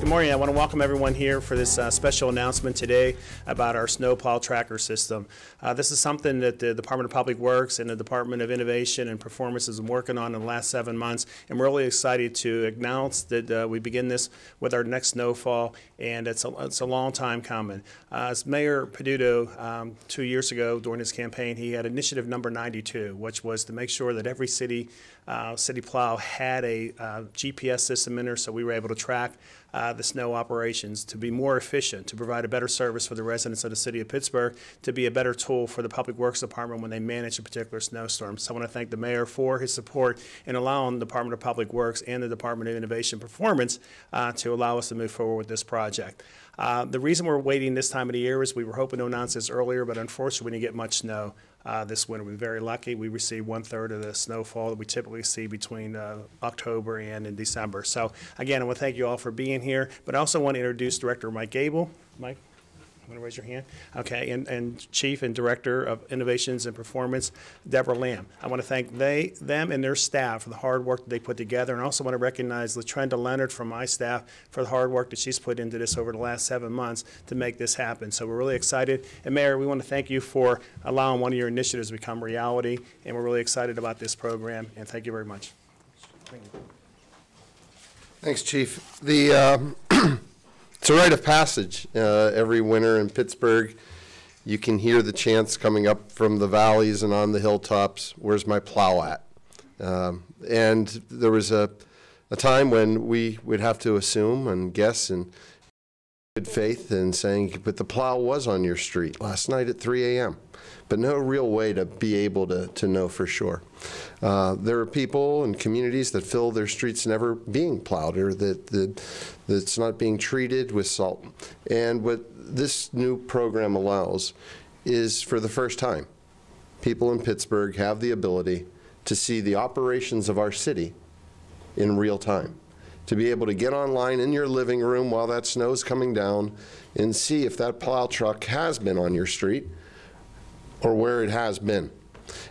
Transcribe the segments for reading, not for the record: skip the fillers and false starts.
Good morning. I want to welcome everyone here for this special announcement today about our Snowplow Tracker system. This is something that the Department of Public Works and the Department of Innovation and Performance has been working on in the last 7 months, and we're really excited to announce that we begin this with our next snowfall, and it's a long time coming. As Mayor Peduto, 2 years ago during his campaign, he had initiative number 92, which was to make sure that every city plow had a GPS system in there, so we were able to track the snow operations to be more efficient, to provide a better service for the residents of the city of Pittsburgh, to be a better tool for the Public Works Department when they manage a particular snowstorm. So I want to thank the mayor for his support in allowing the Department of Public Works and the Department of Innovation and Performance to allow us to move forward with this project. The reason we're waiting this time of the year is we were hoping to announce this earlier, but unfortunately we didn't get much snow this winter. We were very lucky. We received 1/3 of the snowfall that we typically see between October and in December. So again, I want to thank you all for being here, but I also want to introduce Director Mike Gable. Mike, you want to raise your hand? Okay, and Chief and Director of Innovations and Performance, Debra. I want to thank them and their staff for the hard work that they put together, and also want to recognize LaTrenda Leonard from my staff for the hard work that she's put into this over the last 7 months to make this happen. So we're really excited. And Mayor, we want to thank you for allowing one of your initiatives to become reality, and we're really excited about this program, and thank you very much. Thank you. Thanks, Chief. It's a rite of passage every winter in Pittsburgh. You can hear the chants coming up from the valleys and on the hilltops, "Where's my plow at?" And there was a time when we would have to assume and guess in good faith and saying, but the plow was on your street last night at 3 a.m. But no real way to be able to know for sure. There are people and communities that feel their streets never being plowed, or that it's not being treated with salt. And what this new program allows is, for the first time, people in Pittsburgh have the ability to see the operations of our city in real time. To be able to get online in your living room while that snow is coming down and see if that plow truck has been on your street or where it has been.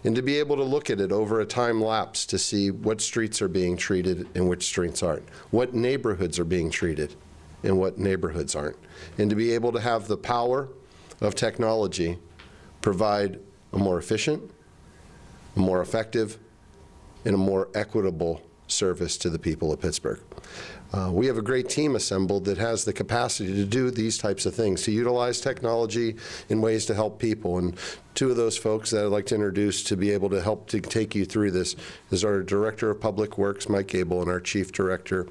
And to be able to look at it over a time lapse to see what streets are being treated and which streets aren't, what neighborhoods are being treated and what neighborhoods aren't. And to be able to have the power of technology provide a more efficient, a more effective, and a more equitable service to the people of Pittsburgh. We have a great team assembled that has the capacity to do these types of things, to utilize technology in ways to help people. And two of those folks that I'd like to introduce to be able to help to take you through this is our Director of Public Works, Mike Gable, and our Chief Director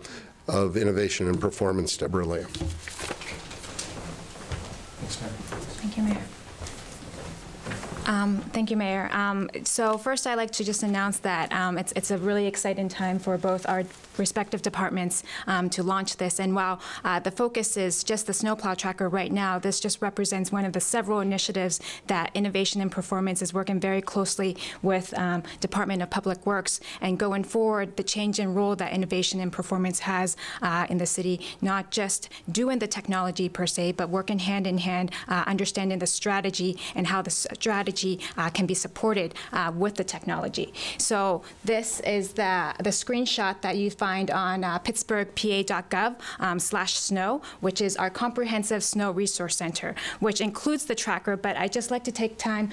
of Innovation and Performance, Debra. Thank you, Mayor. Thank you, Mayor. So first, I'd like to just announce that it's a really exciting time for both our respective departments to launch this. And while the focus is just the Snowplow Tracker right now, this just represents one of the several initiatives that Innovation and Performance is working very closely with Department of Public Works. And going forward, the change in role that Innovation and Performance has in the city, not just doing the technology per se, but working hand in hand, understanding the strategy and how the strategy can be supported with the technology. So this is the screenshot that you find on pittsburghpa.gov/snow, which is our comprehensive snow resource center, which includes the tracker. But I just like to take time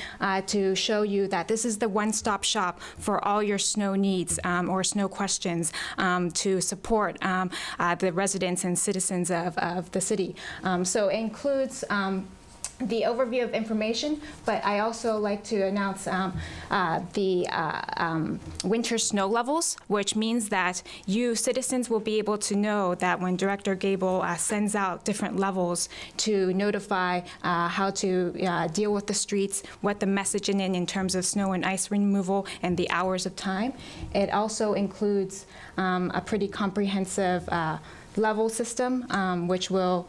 to show you that this is the one-stop shop for all your snow needs or snow questions to support the residents and citizens of the city. So it includes the overview of information, but I also like to announce the winter snow levels, which means that you citizens will be able to know that when Director Gable sends out different levels to notify how to deal with the streets, what the messaging in terms of snow and ice removal and the hours of time. It also includes a pretty comprehensive level system, which will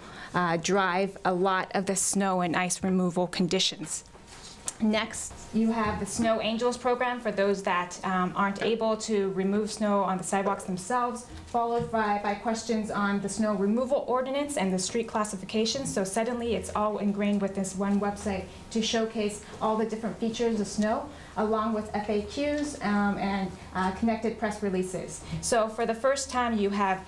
drive a lot of the snow and ice removal conditions. Next, you have the Snow Angels program for those that aren't able to remove snow on the sidewalks themselves, followed by questions on the snow removal ordinance and the street classification. So suddenly it's all ingrained with this one website to showcase all the different features of snow, along with FAQs and connected press releases. So for the first time, you have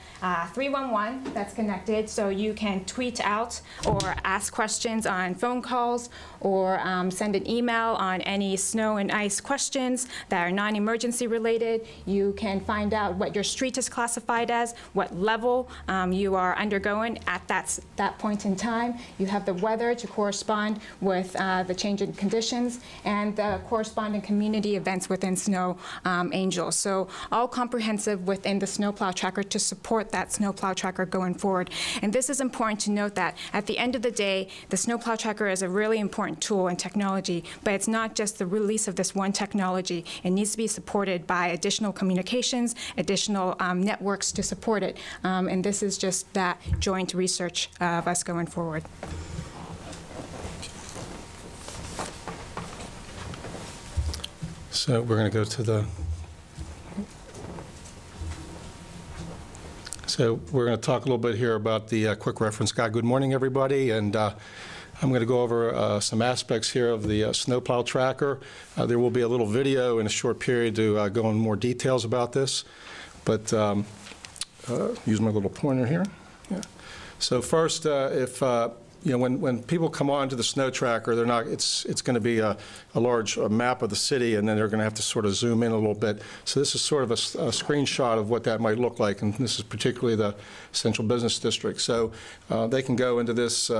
311 that's connected, so you can tweet out or ask questions on phone calls or send an email on any snow and ice questions that are non-emergency related. You can find out what your street is classified as, what level you are undergoing at that point in time. You have the weather to correspond with the change in conditions and the corresponding community events within Snow Angels. So all comprehensive within the Snowplow Tracker to support that Snowplow Tracker going forward. And this is important to note that at the end of the day, the Snowplow Tracker is a really important tool and technology, but it's not just the release of this one technology. It needs to be supported by additional communications, additional networks to support it. And this is just that joint research of us going forward. So we're going to go to the, so we're going to talk a little bit here about the quick reference guide. Good morning, everybody, and I'm going to go over some aspects here of the Snowplow Tracker. There will be a little video in a short period to go into more details about this, but use my little pointer here. Yeah. So first, if you know, when people come on to the Snow Tracker, they're not, it's going to be a large map of the city, and then they're going to have to sort of zoom in a little bit. So this is sort of a screenshot of what that might look like, and this is particularly the Central Business District. So they can go into this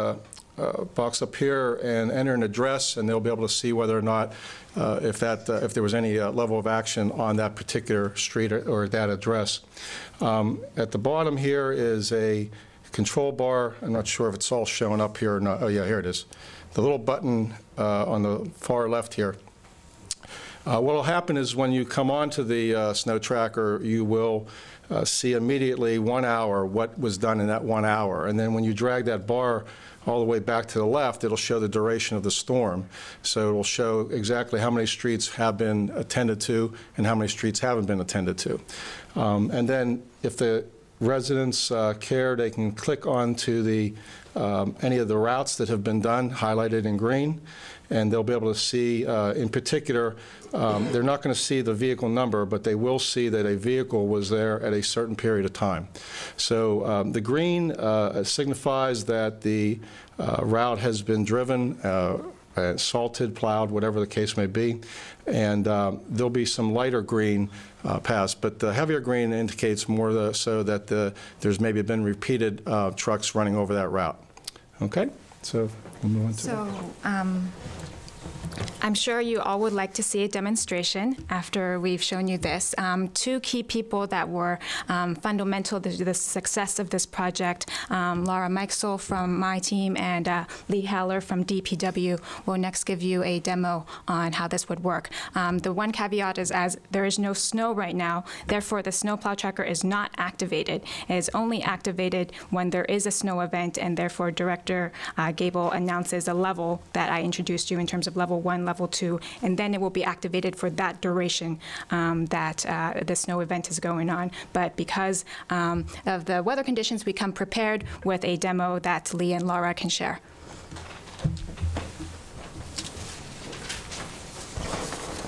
box up here and enter an address, and they'll be able to see whether or not if there was any level of action on that particular street or that address. At the bottom here is a control bar. I'm not sure if it's all showing up here or not. Oh yeah, here it is. The little button on the far left here. What will happen is when you come onto the Snow Tracker, you will see immediately 1 hour what was done in that 1 hour. And then when you drag that bar all the way back to the left, it'll show the duration of the storm. So it will show exactly how many streets have been attended to and how many streets haven't been attended to. And then if the residents care, they can click on to the any of the routes that have been done, highlighted in green, and they'll be able to see, in particular, they're not going to see the vehicle number, but they will see that a vehicle was there at a certain period of time. So the green signifies that the route has been driven, salted, plowed, whatever the case may be, and there'll be some lighter green paths, but the heavier green indicates more so that there's maybe been repeated trucks running over that route. Okay, so we'll move on to So I'm sure you all would like to see a demonstration after we've shown you this. Two key people that were fundamental to the success of this project, Laura Meixel from my team and Lee Haller from DPW, will next give you a demo on how this would work. The one caveat is, as there is no snow right now, therefore the Snowplow Tracker is not activated. It is only activated when there is a snow event, and therefore Director Gable announces a level that I introduced you in terms of level 1, level 2, and then it will be activated for that duration that the snow event is going on. But because of the weather conditions, we come prepared with a demo that Lee and Laura can share.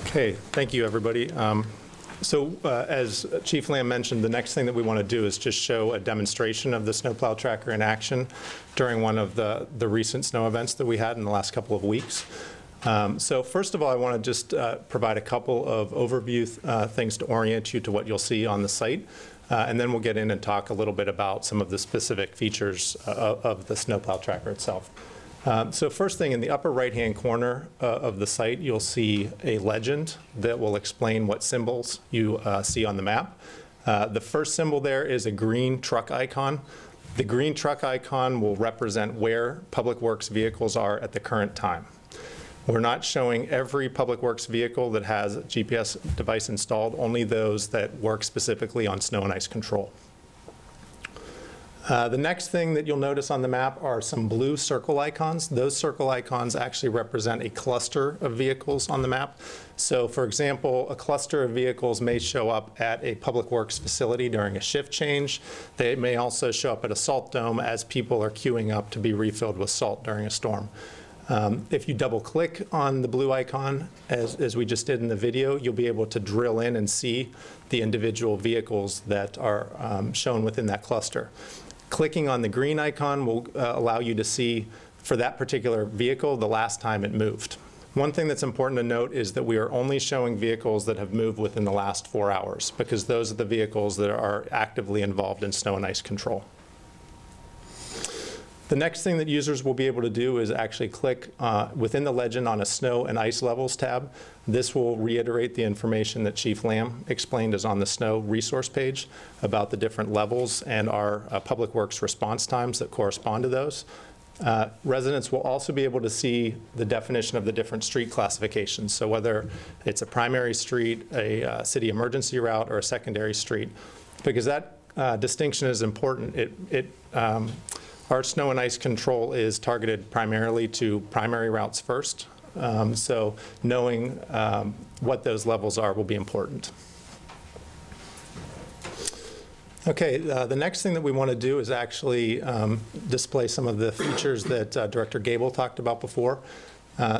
Okay, thank you, everybody. As Chief Lamb mentioned, the next thing that we want to do is just show a demonstration of the Snowplow Tracker in action during one of the recent snow events that we had in the last couple of weeks. So first of all, I want to just provide a couple of overview things to orient you to what you'll see on the site, and then we'll get in and talk a little bit about some of the specific features of the Snowplow Tracker itself. So first thing, in the upper right-hand corner of the site, you'll see a legend that will explain what symbols you see on the map. The first symbol there is a green truck icon. The green truck icon will represent where Public Works vehicles are at the current time. We're not showing every Public Works vehicle that has a GPS device installed, only those that work specifically on snow and ice control. The next thing that you'll notice on the map are some blue circle icons. Those circle icons actually represent a cluster of vehicles on the map. So for example, a cluster of vehicles may show up at a public works facility during a shift change. They may also show up at a salt dome as people are queuing up to be refilled with salt during a storm. If you double click on the blue icon, as we just did in the video, you'll be able to drill in and see the individual vehicles that are shown within that cluster. Clicking on the green icon will allow you to see, for that particular vehicle, the last time it moved. One thing that's important to note is that we are only showing vehicles that have moved within the last 4 hours, because those are the vehicles that are actively involved in snow and ice control. The next thing that users will be able to do is actually click within the legend on a snow and ice levels tab. This will reiterate the information that Chief Lamb explained is on the snow resource page about the different levels and our public works response times that correspond to those. Residents will also be able to see the definition of the different street classifications. So whether it's a primary street, a city emergency route, or a secondary street, because that distinction is important. Our snow and ice control is targeted primarily to primary routes first. So knowing what those levels are will be important. Okay, the next thing that we want to do is actually display some of the features that Director Gable talked about before.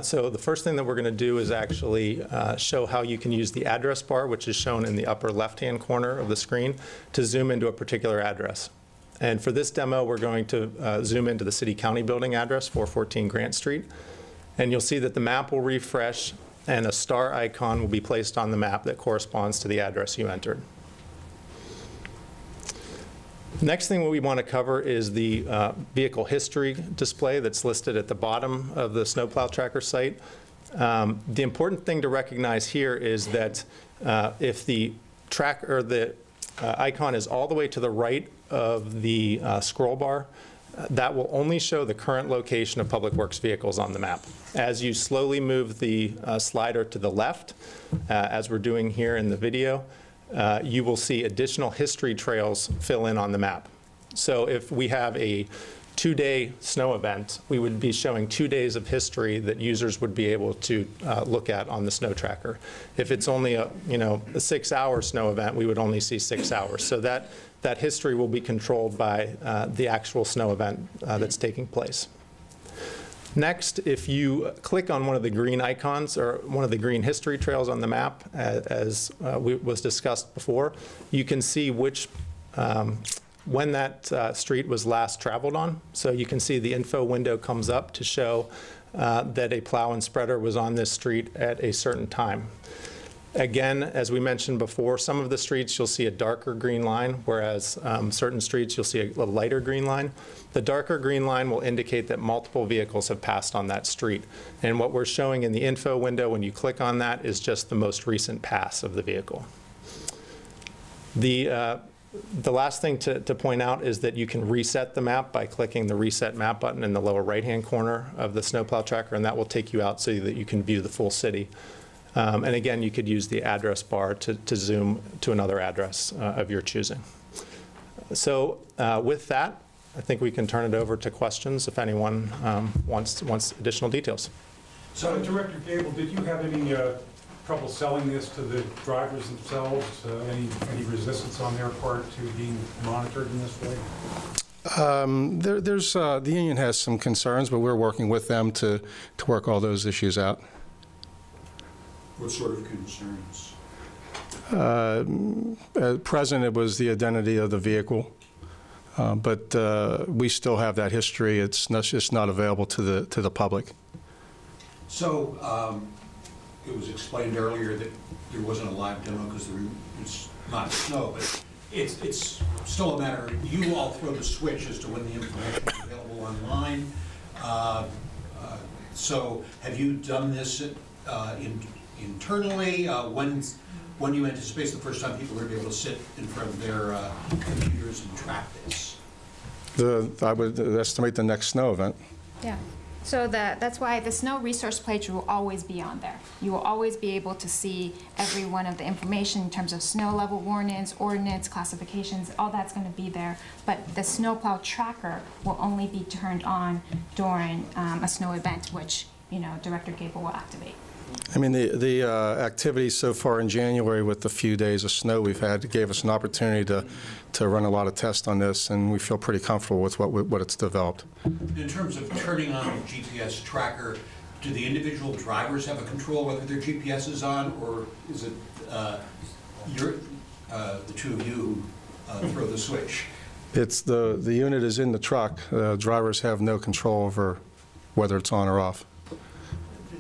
So the first thing that we're going to do is actually show how you can use the address bar, which is shown in the upper left-hand corner of the screen, to zoom into a particular address. And for this demo, we're going to zoom into the City-County building address, 414 Grant Street. And you'll see that the map will refresh and a star icon will be placed on the map that corresponds to the address you entered. Next thing we want to cover is the vehicle history display that's listed at the bottom of the Snowplow Tracker site. The important thing to recognize here is that if the icon is all the way to the right of the scroll bar, that will only show the current location of public works vehicles on the map. As you slowly move the slider to the left, as we're doing here in the video, you will see additional history trails fill in on the map. So if we have a 2-day snow event, we would be showing 2 days of history that users would be able to look at on the snow tracker. If it's only a 6-hour snow event, we would only see 6 hours. So that history will be controlled by the actual snow event that's taking place. Next, if you click on one of the green icons or one of the green history trails on the map, as was discussed before, you can see which when that street was last traveled on. So you can see the info window comes up to show that a plow and spreader was on this street at a certain time. Again, as we mentioned before, some of the streets you'll see a darker green line, whereas certain streets you'll see a lighter green line. The darker green line will indicate that multiple vehicles have passed on that street. And what we're showing in the info window when you click on that is just the most recent pass of the vehicle. The last thing to point out is that you can reset the map by clicking the Reset Map button in the lower right-hand corner of the Snowplow Tracker, and that will take you out so that you can view the full city. And again, you could use the address bar to zoom to another address of your choosing. So with that, I think we can turn it over to questions if anyone wants additional details. So, Director Gable, did you have any trouble selling this to the drivers themselves? Any resistance on their part to being monitored in this way? The union has some concerns, but we're working with them to work all those issues out. What sort of concerns? At present, it was the identity of the vehicle, but we still have that history. It's just not available to the public. So it was explained earlier that there wasn't a live demo because it's not snow, but it's still a matter of you all throw the switch as to when the information is available online. So have you done this internally? When do you anticipate the first time people are going to be able to sit in front of their computers and track this? I would estimate the next snow event. Yeah. So that's why the snow resource page will always be on there. You will always be able to see every one of the information in terms of snow level warnings, ordinance, classifications, all that's going to be there. But the Snowplow Tracker will only be turned on during a snow event, which, you know, Director Gable will activate. I mean, the activities so far in January with the few days of snow we've had gave us an opportunity to run a lot of tests on this, and we feel pretty comfortable with what it's developed. In terms of turning on the GPS tracker, do the individual drivers have a control whether their GPS is on, or is it the two of you who throw the switch? It's the unit is in the truck. Drivers have no control over whether it's on or off.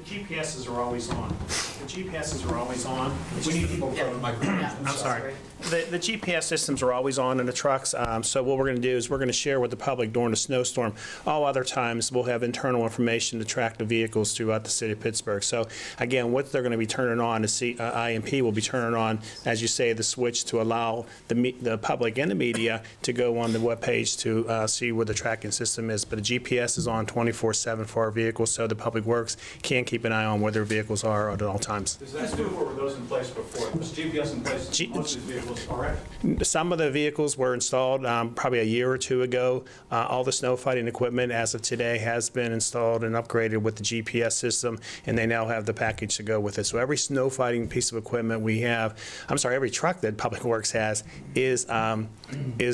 The GPSs are always on. The GPSs are always on. We need people from the microphone. I'm sorry. The GPS systems are always on in the trucks, so what we're going to do is we're going to share with the public during the snowstorm. All other times, we'll have internal information to track the vehicles throughout the city of Pittsburgh. So again, what they're going to be turning on, the IMP will be turning on, as you say, the switch to allow the public and the media to go on the webpage to see where the tracking system is. But the GPS is on 24/7 for our vehicles, so the public works can keep an eye on where their vehicles are at all times. Is that new, or were those in place before? Was GPS in place most of these vehicles already? Some of the vehicles were installed probably a year or two ago. All the snow fighting equipment as of today has been installed and upgraded with the GPS system, and they now have the package to go with it. So every snow fighting piece of equipment we have, every truck that Public Works has is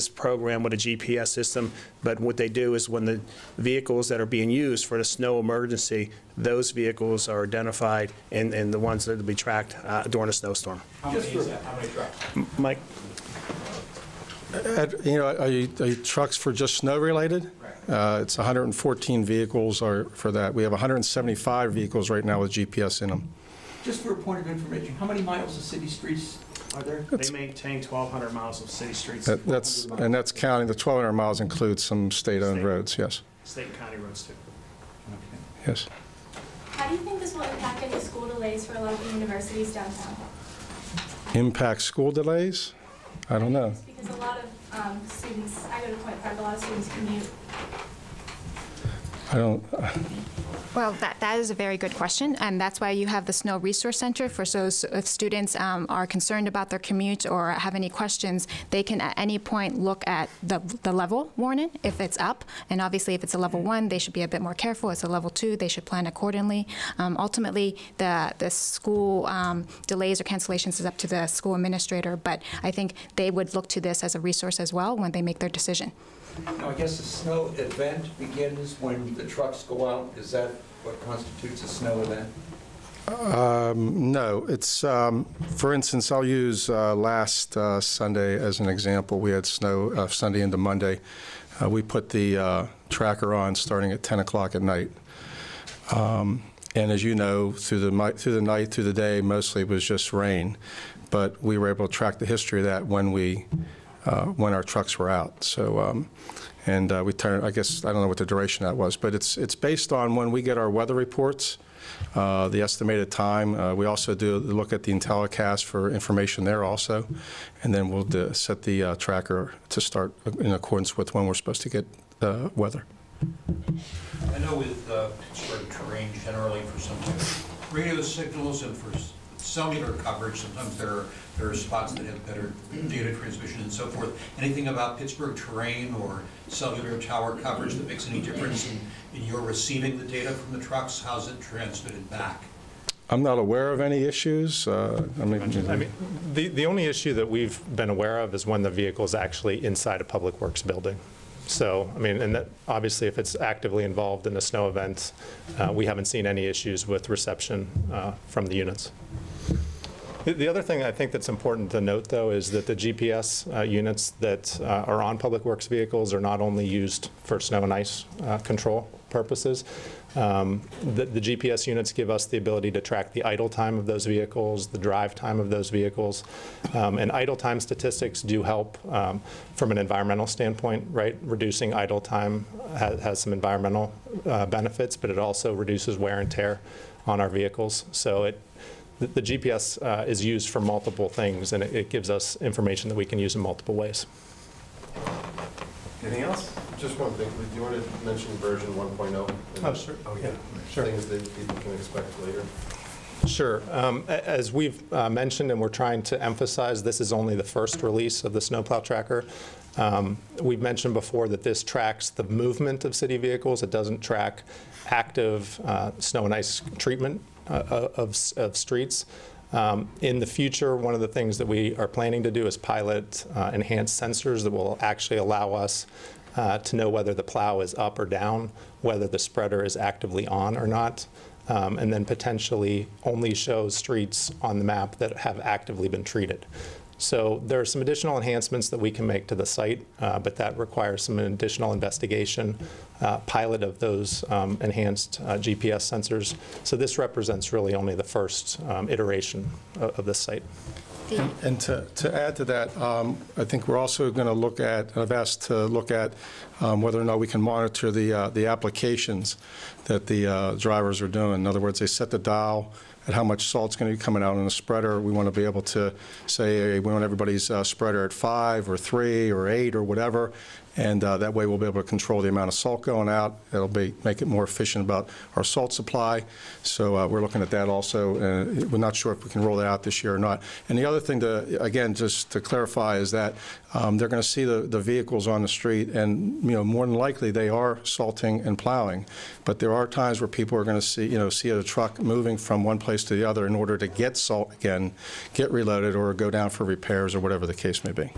programmed with a GPS system. But what they do is when the vehicles that are being used for the snow emergency, those vehicles are identified and the ones that will be tracked during a snowstorm. How many is that? How many trucks? Mike? You know, are you trucks for just snow related? Right. It's 114 vehicles are for that. We have 175 vehicles right now with GPS in them. Just for a point of information, how many miles of city streets are there? They maintain 1,200 miles of city streets. That's counting the 1,200 miles includes some state-owned roads. Yes. State and county roads too. Okay. Yes. How do you think this will impact any school delays for a lot of the universities downtown? Impact school delays? I don't know. Because a lot of students, I go to Point Park, a lot of students commute. I don't. Well, that is a very good question, and that's why you have the Snow Resource Center. For so if students are concerned about their commute or have any questions, they can at any point look at the level warning if it's up, and obviously if it's a level 1, they should be a bit more careful. It's a level 2, they should plan accordingly. Ultimately, the school delays or cancellations is up to the school administrator, but I think they would look to this as a resource as well when they make their decision. Now, I guess the snow event begins when the trucks go out. Is that what constitutes a snow event? No, it's, for instance, I'll use last Sunday as an example. We had snow Sunday into Monday. We put the tracker on starting at 10 o'clock at night. And as you know, through the night, through the day, mostly it was just rain. But we were able to track the history of that when our trucks were out. So, we turned, I guess, I don't know what the duration of that was, but it's based on when we get our weather reports, the estimated time. We also do look at the IntelliCast for information there also, and then we'll set the tracker to start in accordance with when we're supposed to get weather. I know with Pittsburgh terrain generally for some radio signals and for cellular coverage, sometimes there are spots that have better data transmission and so forth. Anything about Pittsburgh terrain or cellular tower coverage that makes any difference in your receiving the data from the trucks? How's it transmitted back? I'm not aware of any issues. The only issue that we've been aware of is when the vehicle is actually inside a Public Works building. So, and that obviously if it's actively involved in a snow event, we haven't seen any issues with reception from the units. The other thing I think that's important to note, though, is that the GPS units that are on Public Works vehicles are not only used for snow and ice control purposes. The GPS units give us the ability to track the idle time of those vehicles, the drive time of those vehicles, and idle time statistics do help from an environmental standpoint, right? Reducing idle time has some environmental benefits, but it also reduces wear and tear on our vehicles. So the GPS is used for multiple things, and it gives us information that we can use in multiple ways. Anything else? Just one thing, do you want to mention version 1.0? Oh, sure. Oh, yeah. Sure. Things that people can expect later. Sure. As we've mentioned, and we're trying to emphasize, this is only the first release of the Snowplow Tracker. We've mentioned before that this tracks the movement of city vehicles. It doesn't track active snow and ice treatment of streets. In the future, one of the things that we are planning to do is pilot enhanced sensors that will actually allow us to know whether the plow is up or down, whether the spreader is actively on or not, and then potentially only show streets on the map that have actively been treated. So there are some additional enhancements that we can make to the site, but that requires some additional investigation, pilot of those enhanced GPS sensors. So this represents really only the first iteration of this site. And to add to that, I think we're also going to look at, I've asked to look at whether or not we can monitor the applications that the drivers are doing. In other words, they set the dial at how much salt's going to be coming out on the spreader. We want to be able to say, hey, we want everybody's spreader at 5 or 3 or 8 or whatever, and that way we'll be able to control the amount of salt going out. It'll make it more efficient about our salt supply. So we're looking at that also. We're not sure if we can roll that out this year or not. And the other thing, again, just to clarify, is that they're going to see the vehicles on the street, and more than likely they are salting and plowing. But there are times where people are going to see a truck moving from one place to the other in order to get salt again, get reloaded, or go down for repairs, or whatever the case may be.